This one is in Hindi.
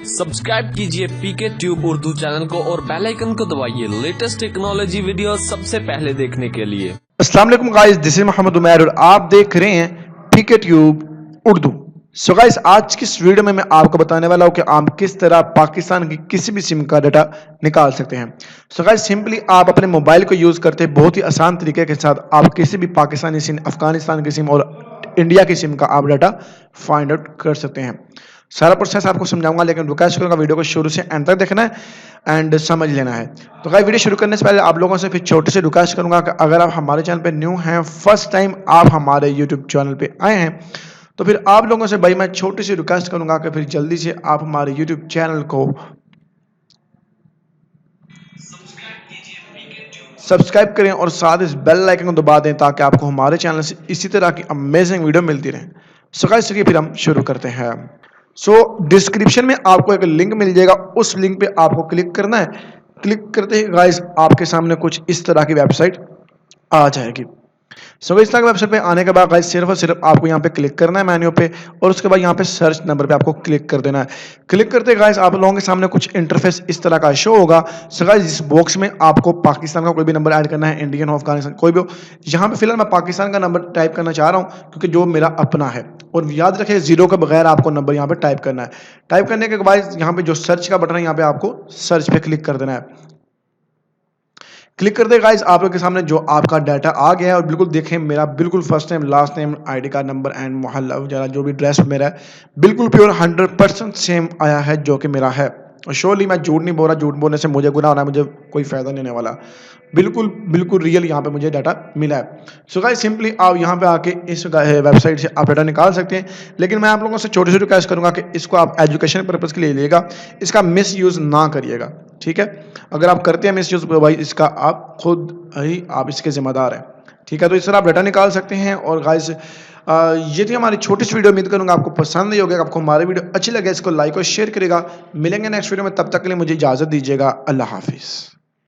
सब्सक्राइब कीजिए पीके ट्यूब उर्दू चैनल को और बेल आइकन को दबाइए लेटेस्ट टेक्नोलॉजी वीडियो सबसे पहले देखने के लिए। अस्सलाम वालेकुम guys, this is Mohammad Umair और आप देख रहे हैं PK Tube Urdu. So guys, आज की इस वीडियो में मैं आपको बताने वाला हूं कि आप किस तरह पाकिस्तान की किसी भी सिम का डाटा निकाल सकते हैं। सो गाइस, सिंपली आप अपने मोबाइल को यूज करते हैं बहुत ही आसान तरीके के साथ आप किसी भी पाकिस्तानी सिम, अफगानिस्तान की सिम और इंडिया की सिम का आप डाटा फाइंड आउट कर सकते हैं। सारा प्रोसेस आपको समझाऊंगा, लेकिन रिक्वेस्ट करूंगा वीडियो को शुरू से एंड तक देखना है एंड समझ लेना है। तो गाइस, वीडियो शुरू करने से पहले आप लोगों से फिर छोटे से रिक्वेस्ट करूंगा कि अगर आप हमारे चैनल पे न्यू हैं, फर्स्ट टाइम आप हमारे यूट्यूब चैनल पे आए हैं, तो फिर आप लोगों से भाई मैं छोटी सी रिक्वेस्ट करूंगा कि फिर जल्दी से आप हमारे यूट्यूब चैनल को सब्सक्राइब करें और साथ इस बेल आइकन को दबा दें ताकि आपको हमारे चैनल से इसी तरह की अमेजिंग वीडियो मिलती रहे। सो गाइस, चलिए फिर हम शुरू करते हैं। सो डिस्क्रिप्शन में आपको एक लिंक मिल जाएगा, उस लिंक पे आपको क्लिक करना है। क्लिक करते ही गाइस आपके सामने कुछ इस तरह की वेबसाइट आ जाएगी। सो इस तरह की वेबसाइट पे आने के बाद गाइस सिर्फ और सिर्फ आपको यहाँ पे क्लिक करना है मेन्यू पे और उसके बाद यहाँ पे सर्च नंबर पे आपको क्लिक कर देना है। क्लिक करते गाइस आप लोगों के सामने कुछ इंटरफेस इस तरह का शो होगा। सो गाइस, इस बॉक्स में आपको पाकिस्तान का कोई भी नंबर ऐड करना है, इंडियन हो, अफगानिस्तान कोई भी हो। यहाँ पे फिलहाल मैं पाकिस्तान का नंबर टाइप करना चाह रहा हूँ क्योंकि जो मेरा अपना है, और याद रखिए जीरो के बगैर आपको नंबर यहाँ पे टाइप करना है। टाइप करने के बाद यहाँ पे जो सर्च का बटन है यहाँ पे आपको सर्च पे क्लिक कर देना है। क्लिक करते गाइस आप लोग के सामने जो आपका डाटा आ गया है, और बिल्कुल देखें मेरा बिल्कुल first name, last name, ID card number and मोहल्ला वगैरह जो भी ड्रेस मेरा है बिल्कुल प्योर 100% सेम आया है जो कि मेरा है। और श्योरली मैं झूठ नहीं बोल रहा, झूठ बोलने से मुझे गुनाह होना है, मुझे कोई फायदा नहीं होने वाला। बिल्कुल बिल्कुल रियल यहाँ पे मुझे डाटा मिला है। सो गाइस, सिंपली आप यहाँ पे आके इस वेबसाइट से आप डाटा निकाल सकते हैं, लेकिन मैं आप लोगों से छोटी सी रिक्वेस्ट करूंगा कि इसको आप एजुकेशन पर्पज़ के लिए लीजिएगा, इसका मिस यूज़ ना करिएगा, ठीक है। अगर आप करते हैं मिस यूज़ भाई इसका आप खुद ही आप इसके जिम्मेदार हैं, ठीक है। तो इस तरह आप डाटा निकाल सकते हैं। और गाइस ये थी हमारी छोटी सी वीडियो, उम्मीद करूंगा आपको पसंद ही होगा। आपको हमारी वीडियो अच्छी लगे इसको लाइक और शेयर करेगा। मिलेंगे नेक्स्ट वीडियो में, तब तक के लिए मुझे इजाज़त दीजिएगा। अल्लाह हाफिज़।